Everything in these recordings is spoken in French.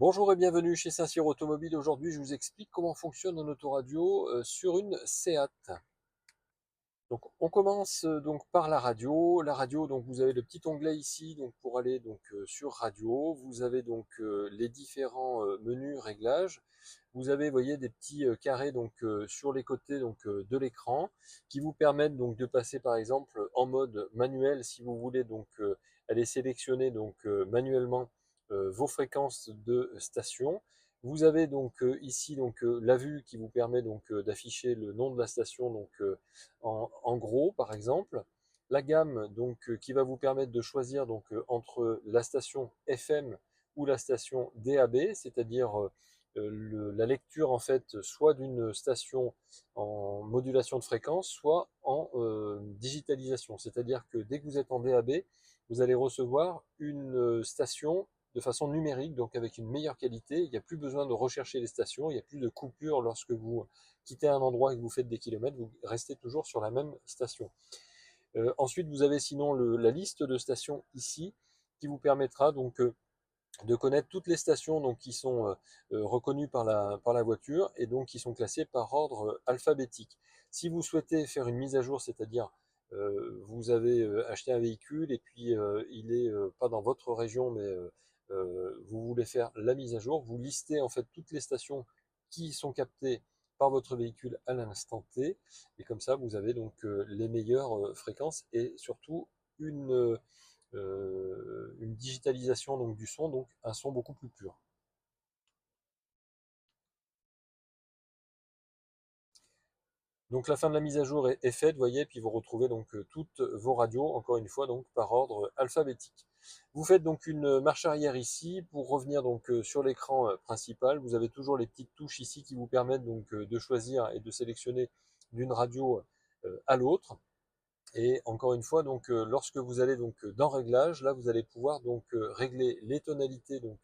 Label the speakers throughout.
Speaker 1: Bonjour et bienvenue chez Saint-Cyr Automobile. Aujourd'hui, je vous explique comment fonctionne un autoradio sur une Seat. Donc, on commence donc par la radio. La radio, donc vous avez le petit onglet ici, donc pour aller donc sur radio. Vous avez donc les différents menus réglages. Vous avez, voyez, des petits carrés donc sur les côtés donc de l'écran qui vous permettent donc de passer par exemple en mode manuel si vous voulez donc aller sélectionner donc manuellement vos fréquences de station. Vous avez donc ici donc la vue qui vous permet donc d'afficher le nom de la station donc en gros par exemple. La gamme donc qui va vous permettre de choisir donc entre la station FM ou la station DAB, c'est-à-dire la lecture en fait soit d'une station en modulation de fréquence, soit en digitalisation. C'est-à-dire que dès que vous êtes en DAB, vous allez recevoir une station de façon numérique, donc avec une meilleure qualité. Il n'y a plus besoin de rechercher les stations, il n'y a plus de coupure lorsque vous quittez un endroit et que vous faites des kilomètres, vous restez toujours sur la même station. Ensuite, vous avez sinon la liste de stations ici qui vous permettra donc de connaître toutes les stations donc, qui sont reconnues par la voiture et donc qui sont classées par ordre alphabétique. Si vous souhaitez faire une mise à jour, c'est-à-dire vous avez acheté un véhicule et puis il est pas dans votre région, mais vous voulez faire la mise à jour, vous listez en fait toutes les stations qui sont captées par votre véhicule à l'instant T, et comme ça vous avez donc les meilleures fréquences et surtout une digitalisation donc, du son, donc un son beaucoup plus pur. Donc la fin de la mise à jour est faite, vous voyez, puis vous retrouvez donc toutes vos radios, encore une fois, donc par ordre alphabétique. Vous faites donc une marche arrière ici pour revenir donc sur l'écran principal. Vous avez toujours les petites touches ici qui vous permettent donc de choisir et de sélectionner d'une radio à l'autre. Et encore une fois, donc, lorsque vous allez donc dans Réglages, là vous allez pouvoir donc régler les tonalités donc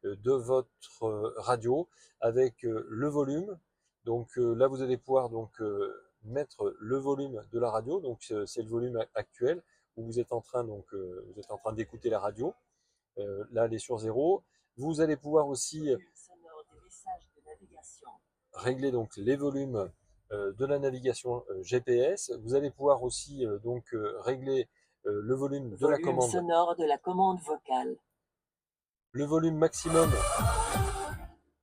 Speaker 1: de votre radio avec le volume. Donc là vous allez pouvoir donc mettre le volume de la radio. Donc c'est le volume actuel où vous êtes en train donc vous êtes en train d'écouter la radio. Là elle est sur zéro. Vous allez pouvoir aussi régler donc les volumes de la navigation GPS. Vous allez pouvoir aussi donc régler le volume de la commande,
Speaker 2: sonore de la commande vocale.
Speaker 1: le volume maximum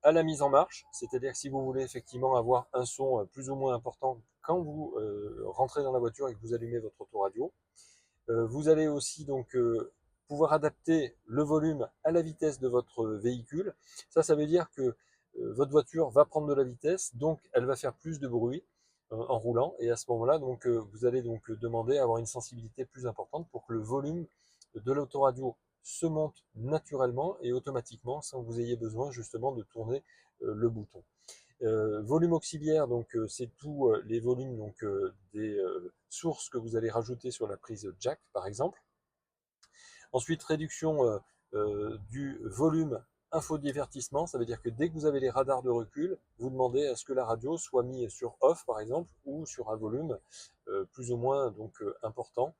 Speaker 1: à la mise en marche, c'est-à-dire que si vous voulez effectivement avoir un son plus ou moins important quand vous rentrez dans la voiture et que vous allumez votre autoradio. Vous allez aussi donc pouvoir adapter le volume à la vitesse de votre véhicule. Ça veut dire que votre voiture va prendre de la vitesse, donc elle va faire plus de bruit en roulant, et à ce moment-là, donc vous allez donc demander à avoir une sensibilité plus importante pour que le volume de l'autoradio se monte naturellement et automatiquement sans que vous ayez besoin justement de tourner le bouton. Volume auxiliaire, donc c'est tous les volumes donc, des sources que vous allez rajouter sur la prise jack par exemple. Ensuite, réduction du volume infodivertissement, ça veut dire que dès que vous avez les radars de recul, vous demandez à ce que la radio soit mise sur off par exemple ou sur un volume plus ou moins donc important.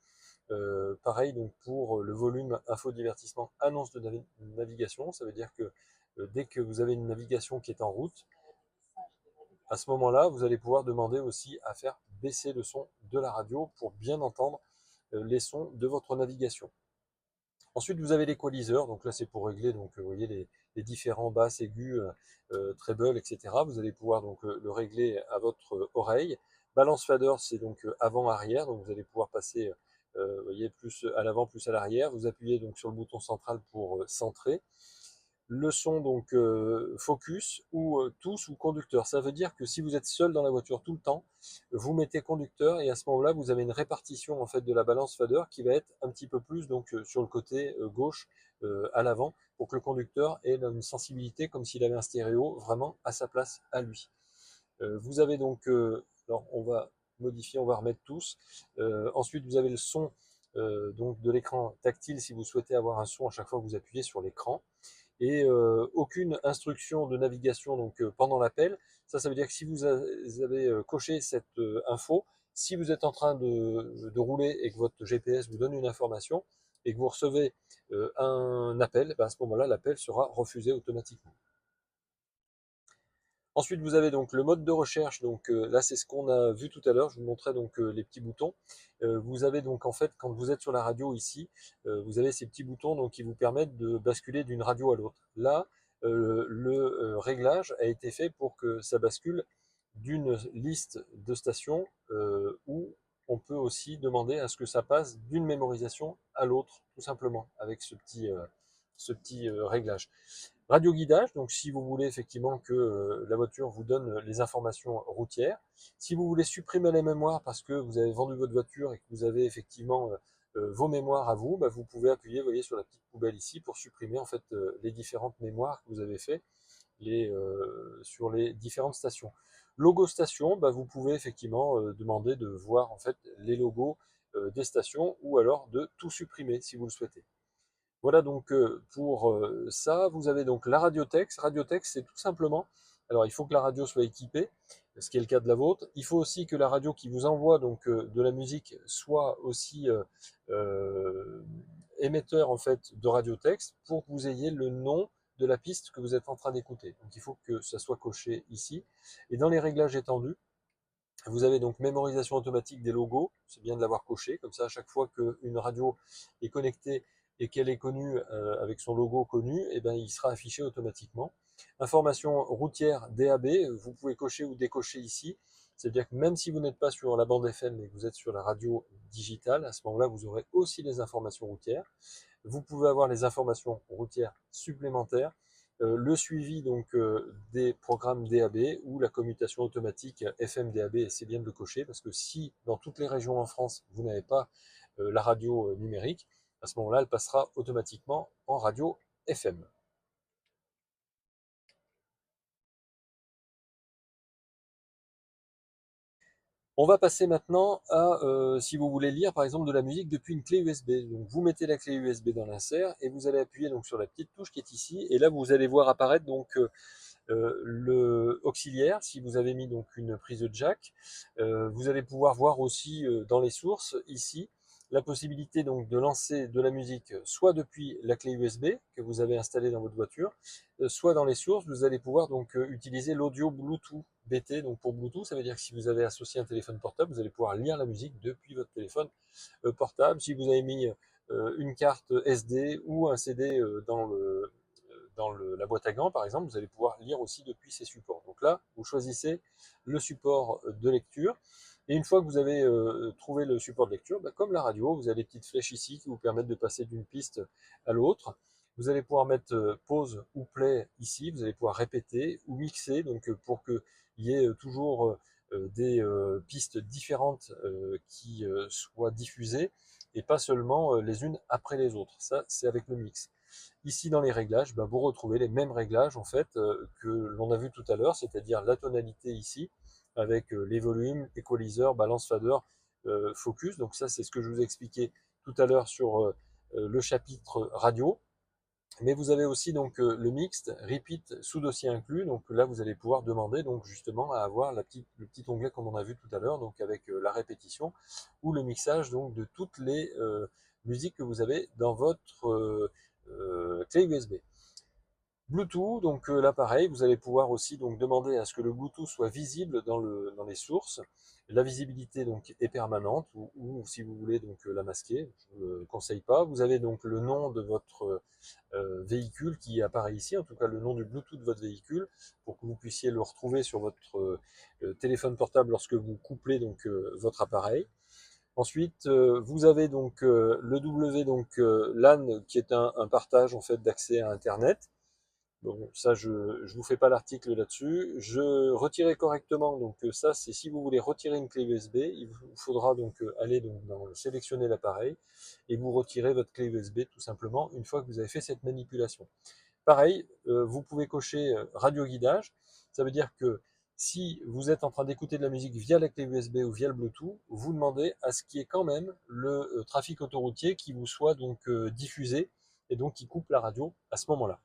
Speaker 1: Pareil donc pour le volume infodivertissement annonce de navigation, ça veut dire que dès que vous avez une navigation qui est en route, à ce moment-là, vous allez pouvoir demander aussi à faire baisser le son de la radio pour bien entendre les sons de votre navigation. Ensuite, vous avez l'équaliseur, donc là c'est pour régler donc vous voyez les différents basses, aigus, treble, etc. Vous allez pouvoir donc le régler à votre oreille. Balance fader, c'est donc avant-arrière, donc vous allez pouvoir passer vous voyez, plus à l'avant, plus à l'arrière. Vous appuyez donc sur le bouton central pour centrer. Le son donc focus ou tous ou conducteur. Ça veut dire que si vous êtes seul dans la voiture tout le temps, vous mettez conducteur et à ce moment-là, vous avez une répartition en fait de la balance fader qui va être un petit peu plus donc sur le côté gauche à l'avant pour que le conducteur ait une sensibilité comme s'il avait un stéréo vraiment à sa place à lui. Vous avez donc, alors on va modifier, on va remettre tous. Ensuite, vous avez le son donc de l'écran tactile si vous souhaitez avoir un son à chaque fois que vous appuyez sur l'écran et aucune instruction de navigation donc pendant l'appel. Ça veut dire que si vous avez coché cette info, si vous êtes en train de rouler et que votre GPS vous donne une information, et que vous recevez un appel, à ce moment-là, l'appel sera refusé automatiquement. Ensuite, vous avez donc le mode de recherche. Donc là, c'est ce qu'on a vu tout à l'heure. Je vous montrais donc les petits boutons. Vous avez donc en fait, quand vous êtes sur la radio ici, vous avez ces petits boutons donc qui vous permettent de basculer d'une radio à l'autre. Là, le réglage a été fait pour que ça bascule d'une liste de stations où on peut aussi demander à ce que ça passe d'une mémorisation à l'autre, tout simplement, avec ce petit réglage. Radio guidage, donc si vous voulez effectivement que la voiture vous donne les informations routières. Si vous voulez supprimer les mémoires parce que vous avez vendu votre voiture et que vous avez effectivement vos mémoires à vous, vous pouvez appuyer, vous voyez, sur la petite poubelle ici pour supprimer en fait les différentes mémoires que vous avez fait sur les différentes stations. Logo station, vous pouvez effectivement demander de voir en fait les logos des stations ou alors de tout supprimer si vous le souhaitez. Voilà donc pour ça. Vous avez donc la radiothèque. Radiothèque, c'est tout simplement, alors il faut que la radio soit équipée, ce qui est le cas de la vôtre. Il faut aussi que la radio qui vous envoie donc de la musique soit aussi émetteur en fait de radiotexte pour que vous ayez le nom de la piste que vous êtes en train d'écouter. Donc il faut que ça soit coché ici. Et dans les réglages étendus, vous avez donc mémorisation automatique des logos, c'est bien de l'avoir coché, comme ça à chaque fois qu'une radio est connectée et qu'elle est connue avec son logo connu, il sera affiché automatiquement. Information routière DAB, vous pouvez cocher ou décocher ici, c'est-à-dire que même si vous n'êtes pas sur la bande FM mais que vous êtes sur la radio digitale, à ce moment-là vous aurez aussi les informations routières. Vous pouvez avoir les informations routières supplémentaires, le suivi donc des programmes DAB ou la commutation automatique FM DAB, et c'est bien de le cocher parce que si dans toutes les régions en France vous n'avez pas la radio numérique, à ce moment-là elle passera automatiquement en radio FM. On va passer maintenant à, si vous voulez lire par exemple de la musique depuis une clé USB. Donc vous mettez la clé USB dans l'insert et vous allez appuyer donc sur la petite touche qui est ici. Et là vous allez voir apparaître donc le auxiliaire. Si vous avez mis donc une prise de jack, vous allez pouvoir voir aussi dans les sources ici la possibilité donc de lancer de la musique soit depuis la clé USB que vous avez installée dans votre voiture, soit dans les sources, vous allez pouvoir donc utiliser l'audio Bluetooth BT. Donc pour Bluetooth, ça veut dire que si vous avez associé un téléphone portable, vous allez pouvoir lire la musique depuis votre téléphone portable. Si vous avez mis une carte SD ou un CD la boîte à gants, par exemple, vous allez pouvoir lire aussi depuis ces supports. Donc là, vous choisissez le support de lecture. Et une fois que vous avez trouvé le support de lecture, comme la radio, vous avez des petites flèches ici qui vous permettent de passer d'une piste à l'autre. Vous allez pouvoir mettre pause ou play ici, vous allez pouvoir répéter ou mixer, donc pour qu'il y ait toujours des pistes différentes qui soient diffusées et pas seulement les unes après les autres. Ça, c'est avec le mix. Ici, dans les réglages, vous retrouvez les mêmes réglages en fait que l'on a vu tout à l'heure, c'est-à-dire la tonalité ici, avec les volumes, equalizer, balance fader, focus. Donc ça, c'est ce que je vous ai expliqué tout à l'heure sur le chapitre radio. Mais vous avez aussi donc le mixte, repeat, sous dossier inclus. Donc là, vous allez pouvoir demander donc justement à avoir le petit onglet comme on a vu tout à l'heure, donc avec la répétition ou le mixage donc de toutes les musiques que vous avez dans votre clé USB. Bluetooth, donc là pareil, vous allez pouvoir aussi donc demander à ce que le Bluetooth soit visible dans les sources. La visibilité donc est permanente ou si vous voulez donc la masquer, je ne le conseille pas. Vous avez donc le nom de votre véhicule qui apparaît ici, en tout cas le nom du Bluetooth de votre véhicule, pour que vous puissiez le retrouver sur votre téléphone portable lorsque vous couplez donc votre appareil. Ensuite, vous avez donc le W donc LAN qui est un partage en fait d'accès à Internet. Bon, ça, je ne vous fais pas l'article là-dessus. Je retirerai correctement, donc ça, c'est si vous voulez retirer une clé USB, il vous faudra donc aller donc dans sélectionner l'appareil et vous retirez votre clé USB tout simplement une fois que vous avez fait cette manipulation. Pareil, vous pouvez cocher radio guidage. Ça veut dire que si vous êtes en train d'écouter de la musique via la clé USB ou via le Bluetooth, vous demandez à ce qu'il y ait quand même le trafic autoroutier qui vous soit donc diffusé et donc qui coupe la radio à ce moment-là.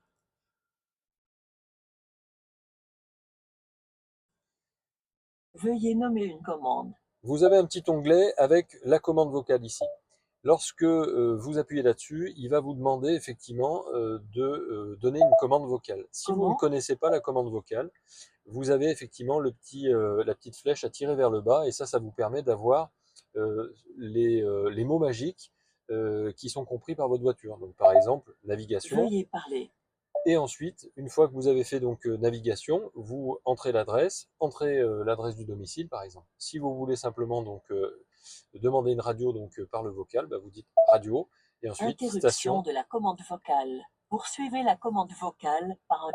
Speaker 2: Veuillez nommer une commande.
Speaker 1: Vous avez un petit onglet avec la commande vocale ici. Lorsque vous appuyez là-dessus, il va vous demander effectivement de donner une commande vocale. Si vous ne
Speaker 2: Comment?
Speaker 1: connaissez pas la commande vocale, vous avez effectivement la petite flèche à tirer vers le bas et ça vous permet d'avoir les mots magiques qui sont compris par votre voiture. Donc par exemple, navigation.
Speaker 2: Veuillez parler.
Speaker 1: Et ensuite, une fois que vous avez fait donc navigation, vous entrez l'adresse du domicile par exemple. Si vous voulez simplement donc demander une radio donc par le vocal, bah, vous dites radio et ensuite
Speaker 2: Interruption
Speaker 1: station
Speaker 2: de la commande vocale. Poursuivez la commande vocale par un...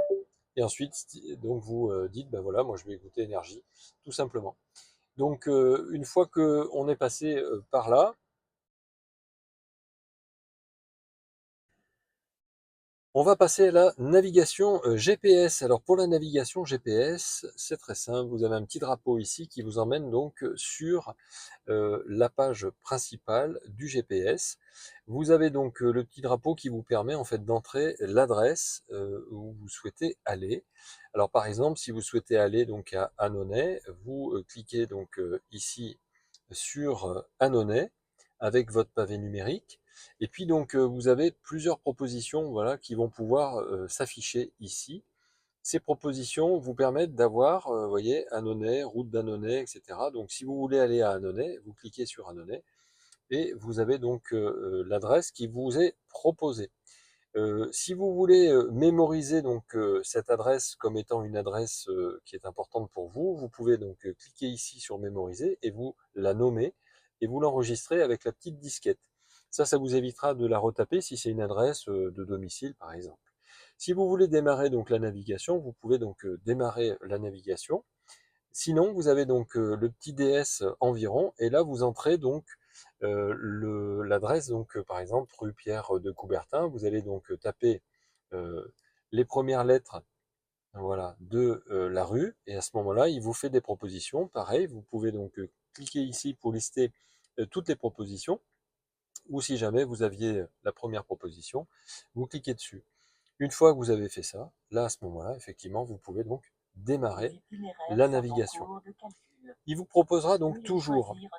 Speaker 1: et ensuite donc vous dites bah voilà, moi je vais écouter énergie tout simplement. Donc une fois que on est passé par là, on va passer à la navigation GPS. Alors pour la navigation GPS, c'est très simple. Vous avez un petit drapeau ici qui vous emmène donc sur la page principale du GPS. Vous avez donc le petit drapeau qui vous permet en fait d'entrer l'adresse où vous souhaitez aller. Alors par exemple, si vous souhaitez aller donc à Annonay, vous cliquez donc ici sur Annonay avec votre pavé numérique. Et puis donc vous avez plusieurs propositions voilà, qui vont pouvoir s'afficher ici. Ces propositions vous permettent d'avoir, vous voyez, Annonay, route d'Annonay, etc. Donc si vous voulez aller à Annonay, vous cliquez sur Annonay et vous avez donc l'adresse qui vous est proposée. Si vous voulez mémoriser donc cette adresse comme étant une adresse qui est importante pour vous, vous pouvez donc cliquer ici sur mémoriser et vous la nommez et vous l'enregistrez avec la petite disquette. Ça vous évitera de la retaper si c'est une adresse de domicile par exemple. Si vous voulez démarrer donc la navigation, vous pouvez donc démarrer la navigation. Sinon, vous avez donc le petit DS environ, et là vous entrez donc l'adresse, donc par exemple rue Pierre de Coubertin. Vous allez donc taper euh, les premières lettres voilà, de la rue, et à ce moment-là, il vous fait des propositions. Pareil, vous pouvez donc cliquer ici pour lister toutes les propositions, ou si jamais vous aviez la première proposition, vous cliquez dessus. Une fois que vous avez fait ça, là à ce moment-là, effectivement, vous pouvez donc
Speaker 2: Les
Speaker 1: démarrer
Speaker 2: itinéraires
Speaker 1: la
Speaker 2: sont en
Speaker 1: navigation.
Speaker 2: cours de calcul.
Speaker 1: Il vous proposera donc
Speaker 2: Veuillez
Speaker 1: toujours
Speaker 2: choisir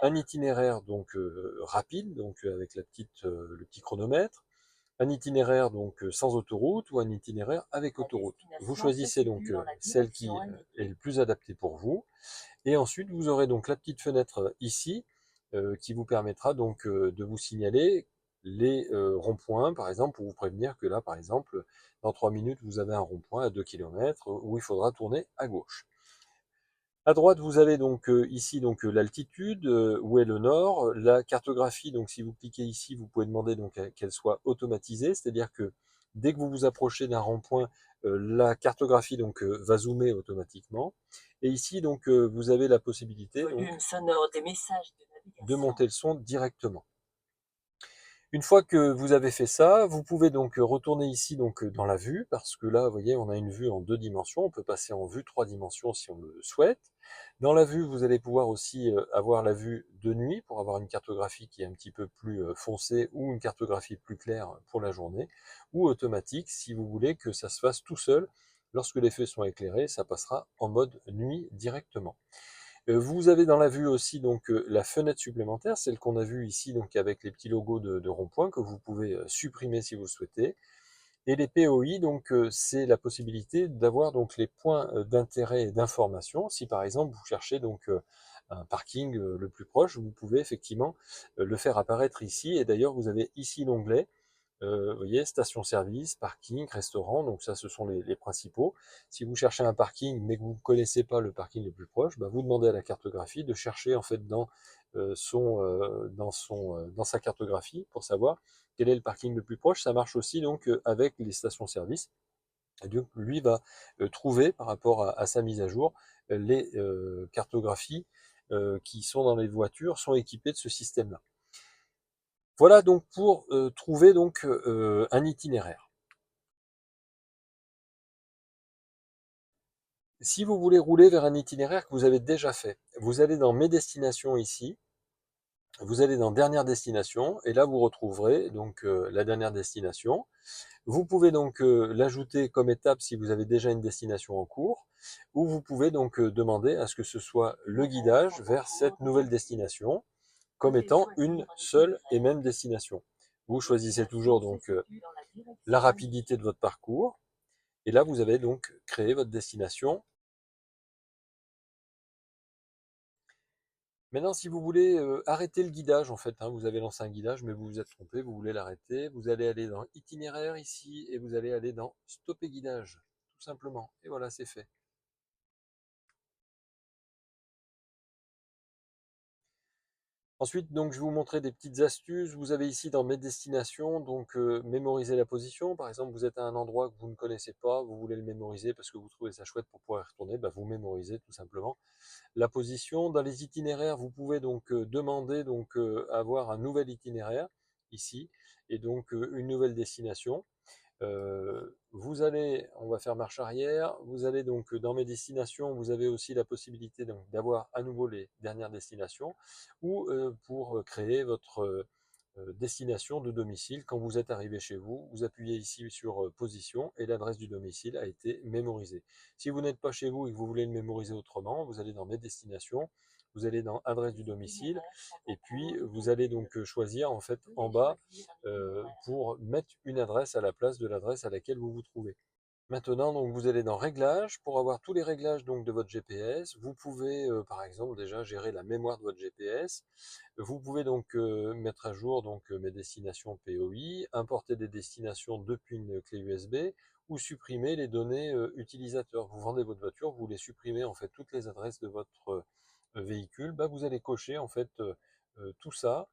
Speaker 2: un
Speaker 1: un
Speaker 2: itinéraire.
Speaker 1: itinéraire donc rapide, donc avec le petit chronomètre, un itinéraire donc sans autoroute ou un itinéraire avec
Speaker 2: La
Speaker 1: autoroute. Vous
Speaker 2: destination se
Speaker 1: choisissez donc
Speaker 2: situe dans la
Speaker 1: celle qui
Speaker 2: direction
Speaker 1: est
Speaker 2: indiquée.
Speaker 1: le plus adapté pour vous. Et ensuite, vous aurez donc la petite fenêtre ici qui vous permettra donc de vous signaler les ronds-points, par exemple, pour vous prévenir que là, par exemple, dans 3 minutes, vous avez un rond-point à 2 km où il faudra tourner à gauche. À droite, vous avez donc ici donc l'altitude, où est le nord, la cartographie. Donc si vous cliquez ici, vous pouvez demander donc qu'elle soit automatisée, c'est-à-dire que dès que vous vous approchez d'un rond-point, la cartographie donc va zoomer automatiquement. Et ici donc vous avez la possibilité donc
Speaker 2: Volume sonore des messages de
Speaker 1: de
Speaker 2: navigation.
Speaker 1: monter le son directement. Une fois que vous avez fait ça, vous pouvez donc retourner ici donc dans la vue, parce que là, vous voyez, on a une vue en 2 dimensions. On peut passer en vue 3 dimensions si on le souhaite. Dans la vue, vous allez pouvoir aussi avoir la vue de nuit pour avoir une cartographie qui est un petit peu plus foncée ou une cartographie plus claire pour la journée, ou automatique si vous voulez que ça se fasse tout seul. Lorsque les feux sont éclairés, ça passera en mode nuit directement. Vous avez dans la vue aussi donc la fenêtre supplémentaire, celle qu'on a vue ici donc avec les petits logos de rond-point que vous pouvez supprimer si vous le souhaitez. Et les POI, donc c'est la possibilité d'avoir donc les points d'intérêt et d'information. Si par exemple vous cherchez donc un parking le plus proche, vous pouvez effectivement le faire apparaître ici. Et d'ailleurs vous avez ici l'onglet vous voyez, station-service, parking, restaurant, donc ça, ce sont les principaux. Si vous cherchez un parking, mais que vous ne connaissez pas le parking le plus proche, bah, vous demandez à la cartographie de chercher en fait dans sa cartographie pour savoir quel est le parking le plus proche. Ça marche aussi donc avec les stations-service. Et donc lui va trouver par rapport à sa mise à jour les cartographies qui sont dans les voitures sont équipées de ce système-là. Voilà donc pour trouver donc un itinéraire. Si vous voulez rouler vers un itinéraire que vous avez déjà fait, vous allez dans Mes destinations ici, vous allez dans Dernière destination, et là vous retrouverez donc la dernière destination. Vous pouvez donc l'ajouter comme étape si vous avez déjà une destination en cours, ou vous pouvez donc demander à ce que ce soit le guidage vers cette nouvelle destination. comme étant une seule et même destination. Vous choisissez toujours donc la rapidité de votre parcours, et là vous avez donc créé votre destination. Maintenant, si vous voulez arrêter le guidage, en fait, hein, vous avez lancé un guidage, mais vous vous êtes trompé, vous voulez l'arrêter, vous allez aller dans itinéraire ici, et vous allez aller dans stopper guidage, tout simplement. Et voilà, c'est fait. Ensuite, donc, je vais vous montrer des petites astuces. Vous avez ici dans mes destinations, donc mémoriser la position. Par exemple, vous êtes à un endroit que vous ne connaissez pas, vous voulez le mémoriser parce que vous trouvez ça chouette pour pouvoir y retourner, bah, vous mémorisez tout simplement la position. Dans les itinéraires, vous pouvez donc demander donc avoir un nouvel itinéraire ici et donc une nouvelle destination. Vous allez, on va faire marche arrière, vous allez donc dans mes destinations, vous avez aussi la possibilité donc d'avoir à nouveau les dernières destinations ou pour créer votre destination de domicile. Quand vous êtes arrivé chez vous, vous appuyez ici sur position et l'adresse du domicile a été mémorisée. Si vous n'êtes pas chez vous et que vous voulez le mémoriser autrement, vous allez dans mes destinations, vous allez dans adresse du domicile et puis vous allez donc choisir en fait en bas pour mettre une adresse à la place de l'adresse à laquelle vous vous trouvez. Maintenant, donc, vous allez dans Réglages pour avoir tous les réglages donc, de votre GPS. Vous pouvez, par exemple, déjà gérer la mémoire de votre GPS. Vous pouvez donc mettre à jour donc, mes destinations POI, importer des destinations depuis une clé USB ou supprimer les données utilisateurs. Vous vendez votre voiture, vous voulez supprimer en fait toutes les adresses de votre véhicule. Bah, vous allez cocher en fait tout ça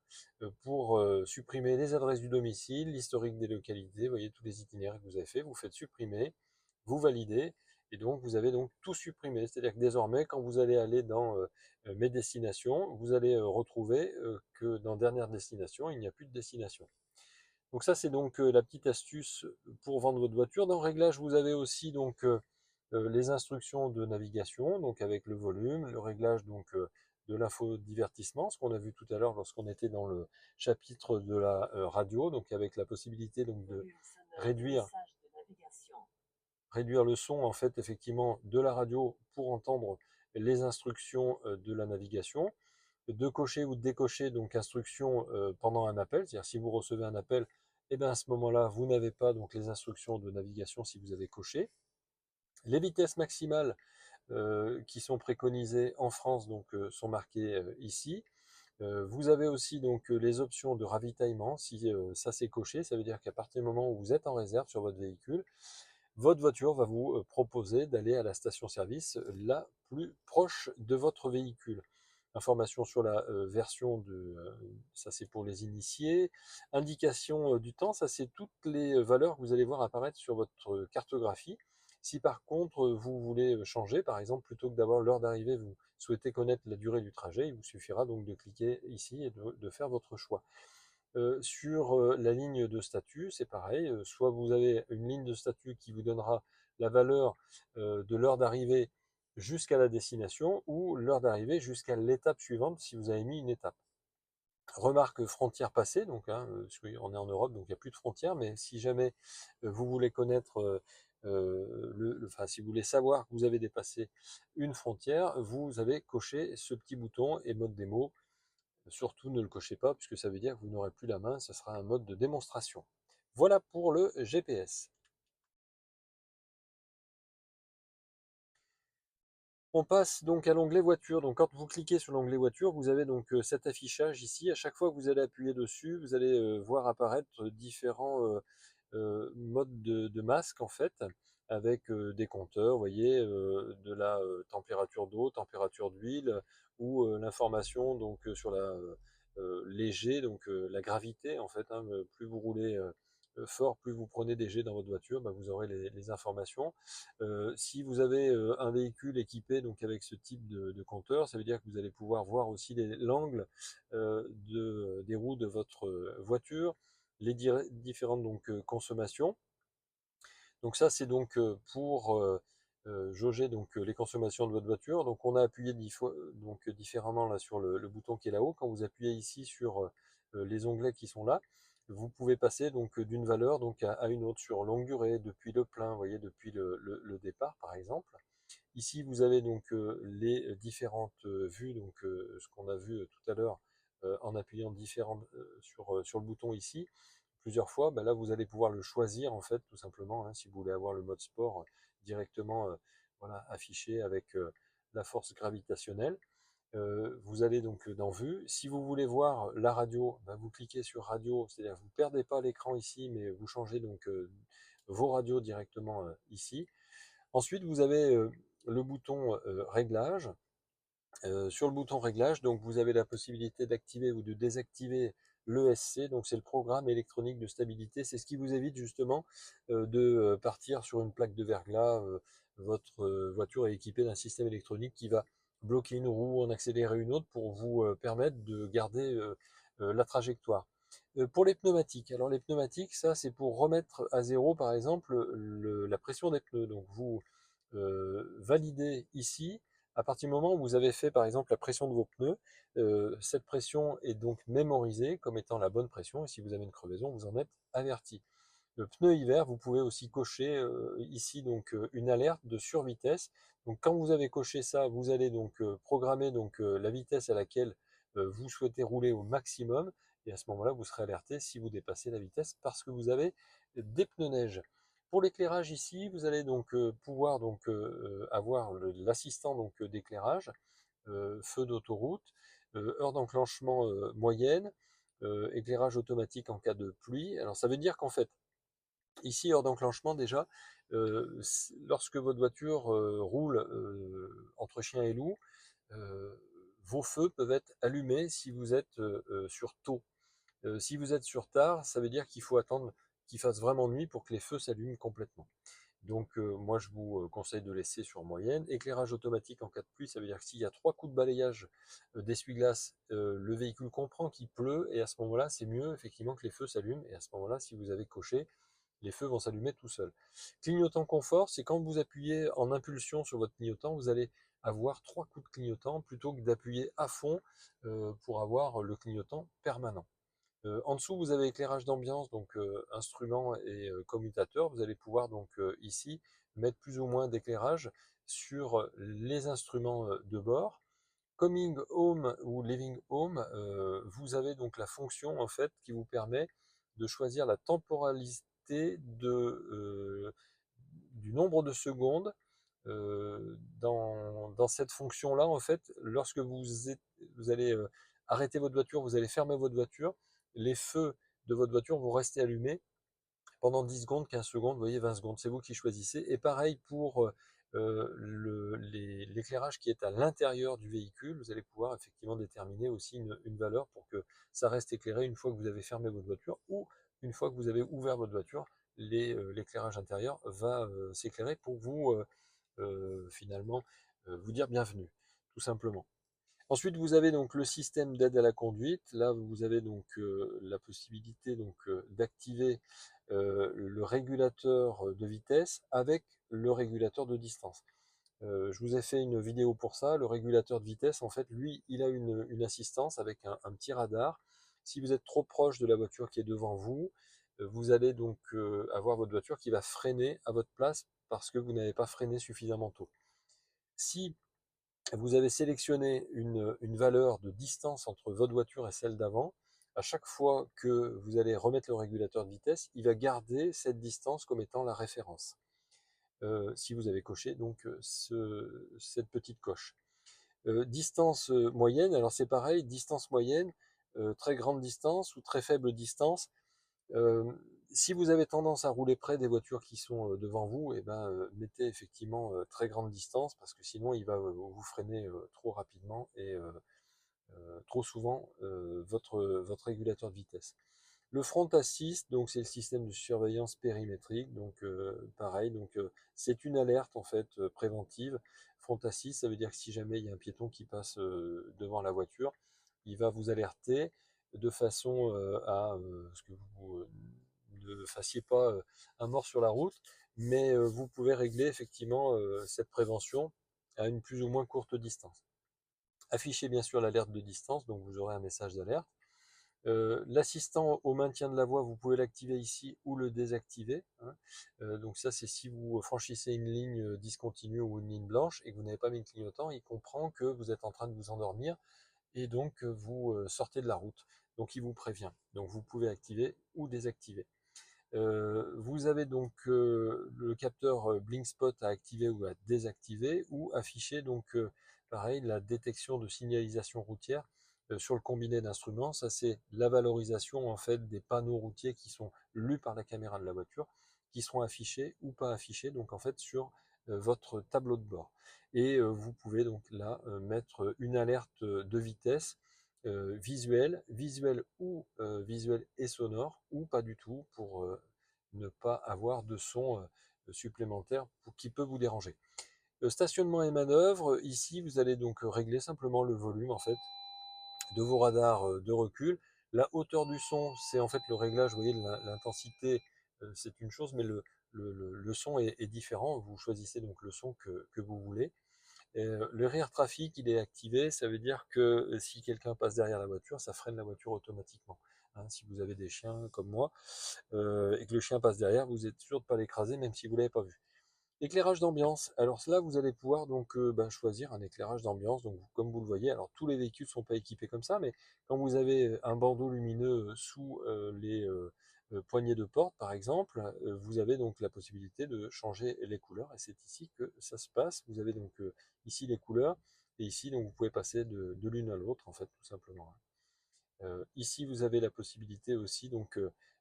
Speaker 1: pour supprimer les adresses du domicile, l'historique des localités, vous voyez tous les itinéraires que vous avez fait, vous faites supprimer, vous validez, et donc vous avez donc tout supprimé. C'est-à-dire que désormais, quand vous allez aller dans mes destinations, vous allez retrouver que dans dernière destination, il n'y a plus de destination. Donc ça, c'est donc la petite astuce pour vendre votre voiture. Dans Réglage, vous avez aussi donc les instructions de navigation, donc avec le volume, le réglage donc de l'infodivertissement, ce qu'on a vu tout à l'heure lorsqu'on était dans le chapitre de la radio, donc avec la possibilité donc de réduire réduire le son en fait effectivement de la radio pour entendre les instructions de la navigation, de cocher ou de décocher donc instructions pendant un appel, c'est-à-dire si vous recevez un appel, et bien à ce moment-là vous n'avez pas donc les instructions de navigation si vous avez coché. Les vitesses maximales qui sont préconisées en France donc sont marquées ici. Vous avez aussi donc les options de ravitaillement. Si ça c'est coché, ça veut dire qu'à partir du moment où vous êtes en réserve sur votre véhicule, votre voiture va vous proposer d'aller à la station-service la plus proche de votre véhicule. Information sur la version de, ça c'est pour les initiés. Indication du temps, ça c'est toutes les valeurs que vous allez voir apparaître sur votre cartographie. Si par contre vous voulez changer, par exemple, plutôt que d'avoir l'heure d'arrivée, vous souhaitez connaître la durée du trajet, il vous suffira donc de cliquer ici et de faire votre choix. Sur la ligne de statut, c'est pareil, soit vous avez une ligne de statut qui vous donnera la valeur de l'heure d'arrivée jusqu'à la destination ou l'heure d'arrivée jusqu'à l'étape suivante si vous avez mis une étape. Remarque frontière passée, donc hein, on est en Europe, donc il n'y a plus de frontières, mais si jamais vous voulez connaître, enfin, si vous voulez savoir que vous avez dépassé une frontière, vous avez coché ce petit bouton et mode démo. Surtout ne le cochez pas puisque ça veut dire que vous n'aurez plus la main, ce sera un mode de démonstration. Voilà pour le GPS. On passe donc à l'onglet voiture. Donc quand vous cliquez sur l'onglet voiture, vous avez donc cet affichage ici. À chaque fois que vous allez appuyer dessus, vous allez voir apparaître différents modes de masque en fait, avec des compteurs, vous voyez, de la température d'eau, température d'huile, ou l'information donc sur la léger, donc la gravité en fait. Hein, plus vous roulez fort, plus vous prenez des jets dans votre voiture, bah, vous aurez les informations. Si vous avez un véhicule équipé donc avec ce type de compteur, ça veut dire que vous allez pouvoir voir aussi l'angle des roues de votre voiture, les différentes donc consommations. Donc ça c'est donc pour jauger donc les consommations de votre voiture. Donc on a appuyé donc différemment là sur le bouton qui est là-haut. Quand vous appuyez ici sur les onglets qui sont là, vous pouvez passer donc d'une valeur donc à une autre sur longue durée, depuis le plein, vous voyez, depuis le départ par exemple. Ici vous avez donc les différentes vues, donc ce qu'on a vu tout à l'heure en appuyant sur le bouton ici plusieurs fois, ben là vous allez pouvoir le choisir en fait tout simplement, hein, si vous voulez avoir le mode sport directement voilà, affiché avec la force gravitationnelle. Vous allez donc dans Vue. Si vous voulez voir la radio, ben vous cliquez sur Radio, c'est-à-dire que vous ne perdez pas l'écran ici, mais vous changez donc vos radios directement ici. Ensuite, vous avez le bouton Réglage. Sur le bouton Réglage, donc vous avez la possibilité d'activer ou de désactiver l'ESC, donc c'est le programme électronique de stabilité. C'est ce qui vous évite justement de partir sur une plaque de verglas. Votre voiture est équipée d'un système électronique qui va bloquer une roue, en accélérer une autre pour vous permettre de garder la trajectoire. Pour les pneumatiques, alors les pneumatiques, ça c'est pour remettre à zéro par exemple la pression des pneus. Donc vous validez ici, à partir du moment où vous avez fait par exemple la pression de vos pneus, cette pression est donc mémorisée comme étant la bonne pression, et si vous avez une crevaison, vous en êtes averti. Le pneu hiver, vous pouvez aussi cocher ici donc une alerte de survitesse. Donc quand vous avez coché ça, vous allez donc programmer donc la vitesse à laquelle vous souhaitez rouler au maximum, et à ce moment-là, vous serez alerté si vous dépassez la vitesse parce que vous avez des pneus neige. Pour l'éclairage ici, vous allez donc pouvoir donc avoir l'assistant donc d'éclairage, feu d'autoroute, heure d'enclenchement moyenne, éclairage automatique en cas de pluie. Alors ça veut dire qu'en fait, ici, heure d'enclenchement déjà, lorsque votre voiture roule entre chien et loup, euh, vos feux peuvent être allumés si vous êtes sur tôt. Si vous êtes sur tard, ça veut dire qu'il faut attendre qu'il fasse vraiment nuit pour que les feux s'allument complètement. Donc moi je vous conseille de laisser sur moyenne. Éclairage automatique en cas de pluie, ça veut dire que s'il y a 3 coups de balayage d'essuie-glace, le véhicule comprend qu'il pleut, et à ce moment-là c'est mieux effectivement que les feux s'allument, et à ce moment-là si vous avez coché, les feux vont s'allumer tout seuls. Clignotant confort, c'est quand vous appuyez en impulsion sur votre clignotant, vous allez avoir 3 coups de clignotant plutôt que d'appuyer à fond pour avoir le clignotant permanent. En dessous, vous avez éclairage d'ambiance, donc instrument et commutateur. Vous allez pouvoir donc ici mettre plus ou moins d'éclairage sur les instruments de bord. Coming Home ou Living Home, vous avez donc la fonction en fait qui vous permet de choisir la temporalité du nombre de secondes. Dans cette fonction-là, en fait, lorsque vous allez arrêter votre voiture, vous allez fermer votre voiture, les feux de votre voiture vont rester allumés pendant 10 secondes, 15 secondes, vous voyez, 20 secondes, c'est vous qui choisissez. Et pareil pour l'éclairage qui est à l'intérieur du véhicule, vous allez pouvoir effectivement déterminer aussi une valeur pour que ça reste éclairé une fois que vous avez fermé votre voiture, ou une fois que vous avez ouvert votre voiture, l'éclairage intérieur va s'éclairer pour vous finalement vous dire bienvenue, tout simplement. Ensuite, vous avez donc le système d'aide à la conduite. Là, vous avez donc la possibilité donc d'activer le régulateur de vitesse avec le régulateur de distance. Je vous ai fait une vidéo pour ça. Le régulateur de vitesse, en fait, lui, il a une assistance avec un petit radar. Si vous êtes trop proche de la voiture qui est devant vous, vous allez donc avoir votre voiture qui va freiner à votre place parce que vous n'avez pas freiné suffisamment tôt. Si vous avez sélectionné une valeur de distance entre votre voiture et celle d'avant, à chaque fois que vous allez remettre le régulateur de vitesse, il va garder cette distance comme étant la référence. Si vous avez coché donc cette petite coche. Distance moyenne, alors c'est pareil, distance moyenne, très grande distance ou très faible distance. Euh, si vous avez tendance à rouler près des voitures qui sont devant vous, et ben, mettez effectivement très grande distance parce que sinon il va vous freiner trop rapidement et trop souvent votre régulateur de vitesse. Le front assist, donc c'est le système de surveillance périmétrique, donc pareil, donc c'est une alerte en fait préventive. Front assist, ça veut dire que si jamais il y a un piéton qui passe devant la voiture, il va vous alerter de façon à ce que vous ne fassiez pas un mort sur la route, mais vous pouvez régler effectivement cette prévention à une plus ou moins courte distance. Affichez bien sûr l'alerte de distance, donc vous aurez un message d'alerte. L'assistant au maintien de la voie, vous pouvez l'activer ici ou le désactiver, hein. Donc ça, c'est si vous franchissez une ligne discontinue ou une ligne blanche et que vous n'avez pas mis le clignotant, il comprend que vous êtes en train de vous endormir et donc vous sortez de la route. Donc il vous prévient. Donc vous pouvez activer ou désactiver. Vous avez donc le capteur Blink Spot à activer ou à désactiver, ou afficher donc pareil la détection de signalisation routière sur le combiné d'instruments. Ça, c'est la valorisation en fait des panneaux routiers qui sont lus par la caméra de la voiture, qui seront affichés ou pas affichés donc en fait sur votre tableau de bord. Et vous pouvez donc là mettre une alerte de vitesse visuel ou visuel et sonore, ou pas du tout, pour ne pas avoir de son supplémentaire qui peut vous déranger. Stationnement et manœuvre, ici vous allez donc régler simplement le volume en fait de vos radars de recul. La hauteur du son, c'est en fait le réglage, vous voyez, l'intensité, c'est une chose, mais le son est différent. Vous choisissez donc le son que vous voulez. Le rear traffic, il est activé, ça veut dire que si quelqu'un passe derrière la voiture, ça freine la voiture automatiquement. Hein, si vous avez des chiens comme moi, et que le chien passe derrière, vous êtes sûr de ne pas l'écraser, même si vous ne l'avez pas vu. Éclairage d'ambiance. Alors là, vous allez pouvoir donc choisir un éclairage d'ambiance. Donc comme vous le voyez, alors tous les véhicules ne sont pas équipés comme ça, mais quand vous avez un bandeau lumineux sous les poignées de porte, par exemple, vous avez donc la possibilité de changer les couleurs. Et c'est ici que ça se passe. Vous avez donc ici les couleurs, et ici donc vous pouvez passer de l'une à l'autre, en fait, tout simplement. Ici, vous avez la possibilité aussi donc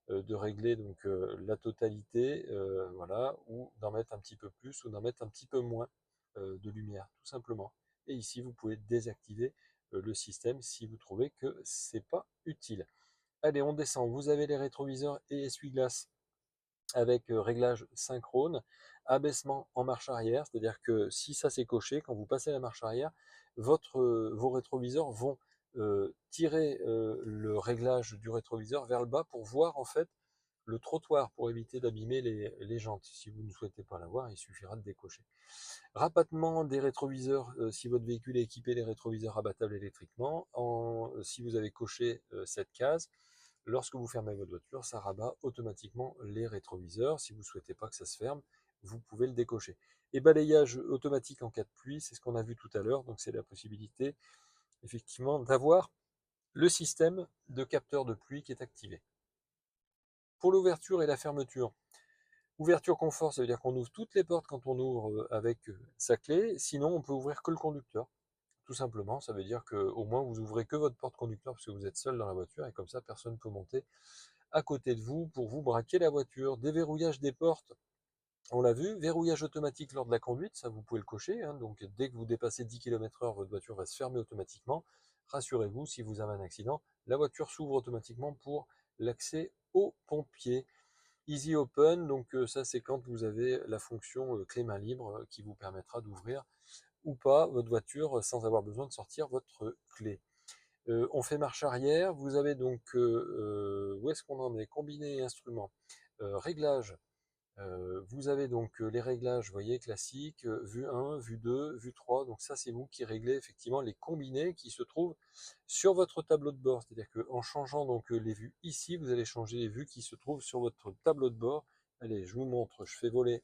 Speaker 1: de régler donc la totalité, voilà, ou d'en mettre un petit peu plus ou d'en mettre un petit peu moins de lumière, tout simplement. Et ici, vous pouvez désactiver le système si vous trouvez que c'est pas utile. Allez, on descend. Vous avez les rétroviseurs et essuie-glaces avec réglage synchrone, abaissement en marche arrière, c'est-à-dire que si ça c'est coché, quand vous passez la marche arrière, vos rétroviseurs vont tirer le réglage du rétroviseur vers le bas pour voir en fait le trottoir, pour éviter d'abîmer les jantes. Si vous ne souhaitez pas l'avoir, il suffira de décocher. Rabattement des rétroviseurs, si votre véhicule est équipé des rétroviseurs rabattables électriquement, si vous avez coché cette case, lorsque vous fermez votre voiture, ça rabat automatiquement les rétroviseurs. Si vous ne souhaitez pas que ça se ferme, vous pouvez le décocher. Et balayage automatique en cas de pluie, c'est ce qu'on a vu tout à l'heure. Donc c'est la possibilité effectivement d'avoir le système de capteur de pluie qui est activé. Pour l'ouverture et la fermeture, ouverture confort, ça veut dire qu'on ouvre toutes les portes quand on ouvre avec sa clé. Sinon, on peut ouvrir que le conducteur. Tout simplement, ça veut dire qu'au moins vous ouvrez que votre porte conducteur parce que vous êtes seul dans la voiture, et comme ça personne ne peut monter à côté de vous pour vous braquer la voiture. Déverrouillage des portes, on l'a vu. Verrouillage automatique lors de la conduite, ça vous pouvez le cocher, hein. Donc dès que vous dépassez 10 km/h, votre voiture va se fermer automatiquement. Rassurez-vous, si vous avez un accident, la voiture s'ouvre automatiquement pour l'accès aux pompiers. Easy Open, donc ça c'est quand vous avez la fonction clé main libre qui vous permettra d'ouvrir ou pas votre voiture sans avoir besoin de sortir votre clé. On fait marche arrière, vous avez donc, où est-ce qu'on en est? Combiné instruments, réglage, vous avez donc les réglages, vous voyez, classiques, vue 1, vue 2, vue 3, donc ça c'est vous qui réglez effectivement les combinés qui se trouvent sur votre tableau de bord, c'est-à-dire qu'en changeant donc les vues ici, vous allez changer les vues qui se trouvent sur votre tableau de bord. Allez, je vous montre, je fais voler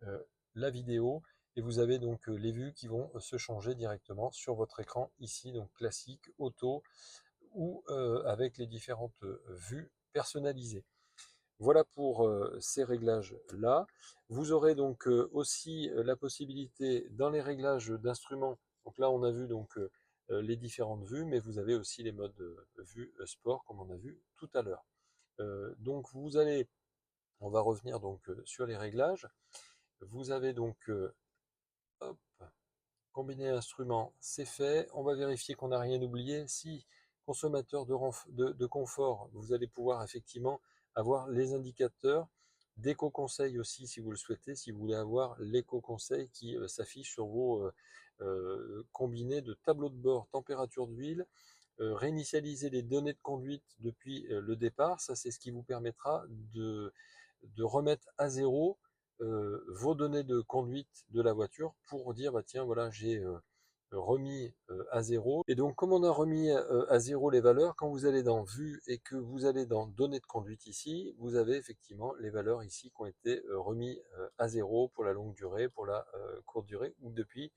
Speaker 1: euh, la vidéo, et vous avez donc les vues qui vont se changer directement sur votre écran ici, donc classique, auto, ou avec les différentes vues personnalisées. Voilà pour ces réglages-là. Vous aurez donc aussi la possibilité dans les réglages d'instruments. Donc là, on a vu donc les différentes vues, mais vous avez aussi les modes vue sport, comme on a vu tout à l'heure. Donc vous allez, on va revenir donc sur les réglages. Vous avez donc hop, combiner instruments, c'est fait. On va vérifier qu'on n'a rien oublié. Si consommateur de confort, vous allez pouvoir effectivement avoir les indicateurs d'éco-conseil aussi si vous le souhaitez, si vous voulez avoir l'éco-conseil qui s'affiche sur vos combinés de tableau de bord, température d'huile, réinitialiser les données de conduite depuis le départ. Ça, c'est ce qui vous permettra de remettre à zéro vos données de conduite de la voiture pour dire bah tiens voilà j'ai remis à zéro. Et donc comme on a remis à zéro les valeurs, quand vous allez dans vue et que vous allez dans données de conduite ici, vous avez effectivement les valeurs ici qui ont été remis à zéro pour la longue durée, pour la courte durée ou depuis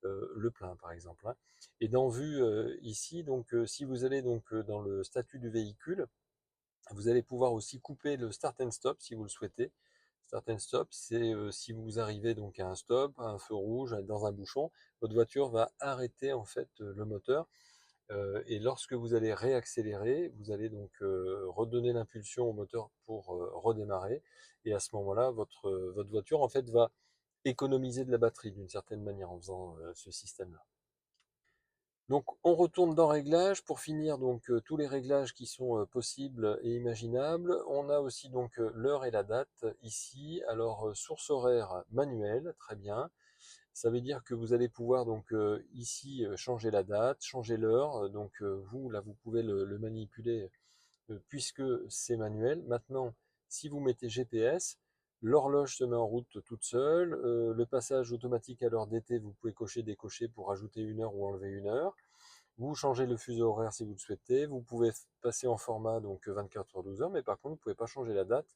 Speaker 1: le plein par exemple, hein. Et dans vue ici, donc si vous allez donc dans le statut du véhicule, vous allez pouvoir aussi couper le start and stop si vous le souhaitez. Start and stop, c'est si vous arrivez donc à un stop, à un feu rouge, dans un bouchon, votre voiture va arrêter en fait le moteur. Et lorsque vous allez réaccélérer, vous allez donc redonner l'impulsion au moteur pour redémarrer. Et à ce moment-là, votre voiture en fait va économiser de la batterie d'une certaine manière en faisant ce système-là. Donc on retourne dans Réglages pour finir donc tous les réglages qui sont possibles et imaginables. On a aussi donc l'heure et la date ici. Alors source horaire manuelle, très bien. Ça veut dire que vous allez pouvoir donc ici changer la date, changer l'heure. Donc vous là vous pouvez le manipuler puisque c'est manuel. Maintenant, si vous mettez GPS, l'horloge se met en route toute seule. Le passage automatique à l'heure d'été, vous pouvez cocher, décocher pour ajouter une heure ou enlever une heure. Vous changez le fuseau horaire si vous le souhaitez. Vous pouvez passer en format donc 24 heures 12 heures, mais par contre, vous ne pouvez pas changer la date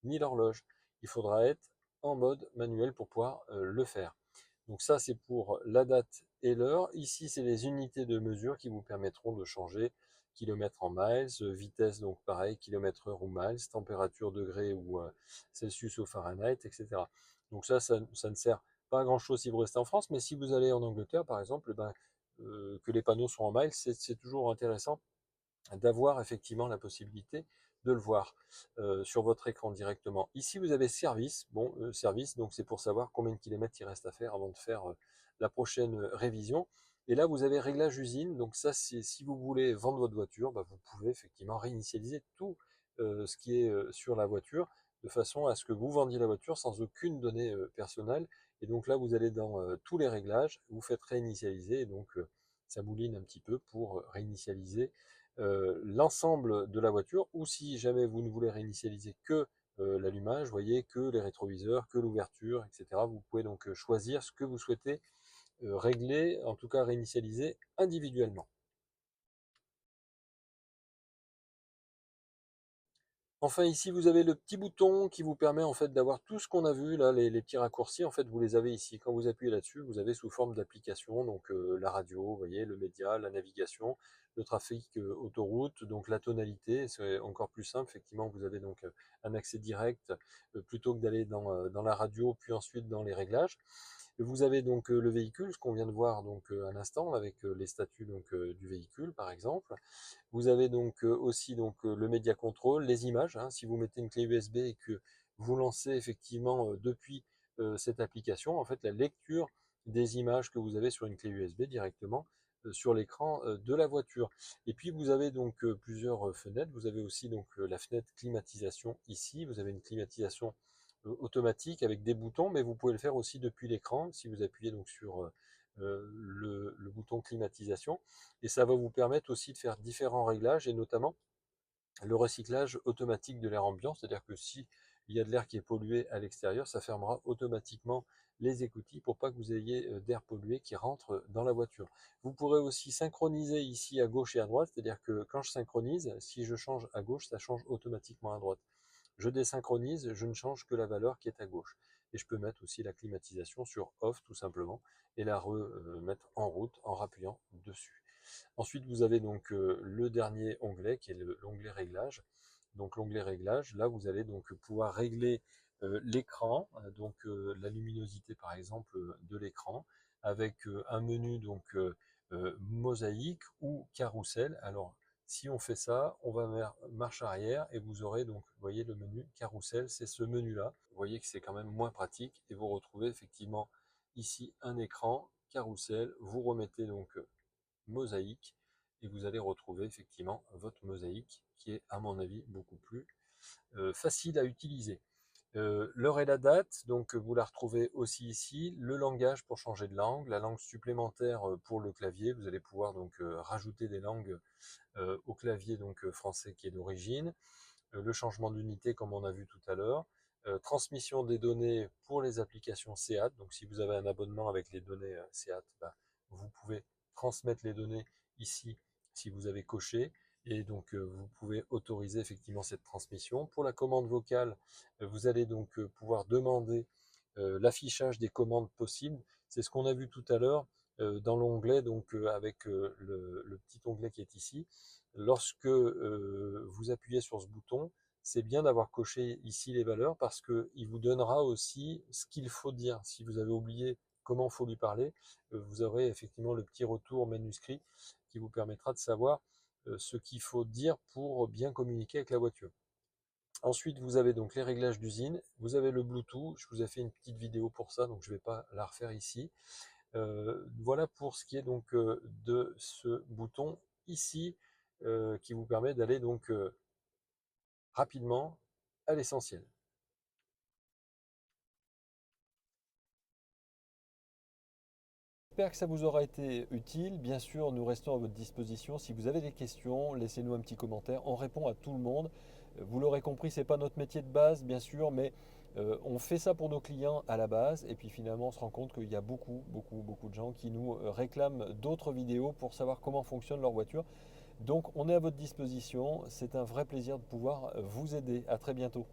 Speaker 1: ni l'horloge. Il faudra être en mode manuel pour pouvoir le faire. Donc ça, c'est pour la date et l'heure. Ici, c'est les unités de mesure qui vous permettront de changer kilomètres en miles, vitesse, donc pareil, kilomètre heure ou miles, température degrés ou Celsius ou Fahrenheit, etc. Donc ça ne sert pas à grand chose si vous restez en France, mais si vous allez en Angleterre, par exemple, ben, que les panneaux sont en miles, c'est toujours intéressant d'avoir effectivement la possibilité de le voir sur votre écran directement. Ici, vous avez service. Bon, service, donc c'est pour savoir combien de kilomètres il reste à faire avant de faire la prochaine révision. Et là, vous avez réglage usine. Donc ça, c'est si vous voulez vendre votre voiture, bah, vous pouvez effectivement réinitialiser tout ce qui est sur la voiture de façon à ce que vous vendiez la voiture sans aucune donnée personnelle. Et donc là, vous allez dans tous les réglages, vous faites réinitialiser et donc ça mouline un petit peu pour réinitialiser l'ensemble de la voiture, ou si jamais vous ne voulez réinitialiser que l'allumage, voyez, que les rétroviseurs, que l'ouverture, etc. Vous pouvez donc choisir ce que vous souhaitez régler, en tout cas réinitialiser individuellement. Enfin ici vous avez le petit bouton qui vous permet en fait d'avoir tout ce qu'on a vu là, les petits raccourcis, en fait vous les avez ici. Quand vous appuyez là-dessus, vous avez sous forme d'application, donc la radio, vous voyez, le média, la navigation, le trafic autoroute, donc la tonalité, c'est encore plus simple, effectivement vous avez donc un accès direct plutôt que d'aller dans la radio, puis ensuite dans les réglages. Vous avez donc le véhicule, ce qu'on vient de voir donc à l'instant, avec les statuts donc du véhicule par exemple. Vous avez donc aussi donc le média control, les images, hein, si vous mettez une clé USB et que vous lancez effectivement depuis cette application, en fait la lecture des images que vous avez sur une clé USB directement sur l'écran de la voiture. Et puis vous avez donc plusieurs fenêtres. Vous avez aussi donc la fenêtre climatisation ici. Vous avez une climatisation automatique avec des boutons, mais vous pouvez le faire aussi depuis l'écran si vous appuyez donc sur le bouton climatisation. Et ça va vous permettre aussi de faire différents réglages et notamment le recyclage automatique de l'air ambiant, c'est-à-dire que si il y a de l'air qui est pollué à l'extérieur, ça fermera automatiquement les écoutilles pour pas que vous ayez d'air pollué qui rentre dans la voiture. Vous pourrez aussi synchroniser ici à gauche et à droite, c'est-à-dire que quand je synchronise, si je change à gauche, ça change automatiquement à droite. Je désynchronise, je ne change que la valeur qui est à gauche. Et je peux mettre aussi la climatisation sur off tout simplement et la remettre en route en rappuyant dessus. Ensuite, vous avez donc le dernier onglet qui est l'onglet réglage. Donc l'onglet réglage, là vous allez donc pouvoir régler l'écran, donc la luminosité par exemple de l'écran, avec un menu donc mosaïque ou carrousel. Alors si on fait ça, on va vers marche arrière et vous aurez donc, vous voyez le menu carrousel, c'est ce menu-là. Vous voyez que c'est quand même moins pratique et vous retrouvez effectivement ici un écran carrousel. Vous remettez donc mosaïque et vous allez retrouver effectivement votre mosaïque qui est à mon avis beaucoup plus facile à utiliser. L'heure et la date, donc vous la retrouvez aussi ici. Le langage pour changer de langue, la langue supplémentaire pour le clavier. Vous allez pouvoir donc rajouter des langues au clavier donc français qui est d'origine. Le changement d'unité comme on a vu tout à l'heure. Transmission des données pour les applications SEAT. Donc si vous avez un abonnement avec les données SEAT, bah, vous pouvez transmettre les données ici si vous avez coché. Et donc vous pouvez autoriser effectivement cette transmission. Pour la commande vocale, vous allez donc pouvoir demander l'affichage des commandes possibles. C'est ce qu'on a vu tout à l'heure dans l'onglet, donc avec le petit onglet qui est ici. Lorsque vous appuyez sur ce bouton, c'est bien d'avoir coché ici les valeurs parce qu'il vous donnera aussi ce qu'il faut dire. Si vous avez oublié comment il faut lui parler, vous aurez effectivement le petit retour manuscrit qui vous permettra de savoir ce qu'il faut dire pour bien communiquer avec la voiture. Ensuite, vous avez donc les réglages d'usine, vous avez le Bluetooth, je vous ai fait une petite vidéo pour ça, donc je ne vais pas la refaire ici. Voilà pour ce qui est donc de ce bouton ici, qui vous permet d'aller donc rapidement à l'essentiel. J'espère que ça vous aura été utile. Bien sûr, nous restons à votre disposition. Si vous avez des questions, laissez-nous un petit commentaire. On répond à tout le monde. Vous l'aurez compris, ce n'est pas notre métier de base, bien sûr, mais on fait ça pour nos clients à la base. Et puis finalement, on se rend compte qu'il y a beaucoup de gens qui nous réclament d'autres vidéos pour savoir comment fonctionne leur voiture. Donc, on est à votre disposition. C'est un vrai plaisir de pouvoir vous aider. À très bientôt.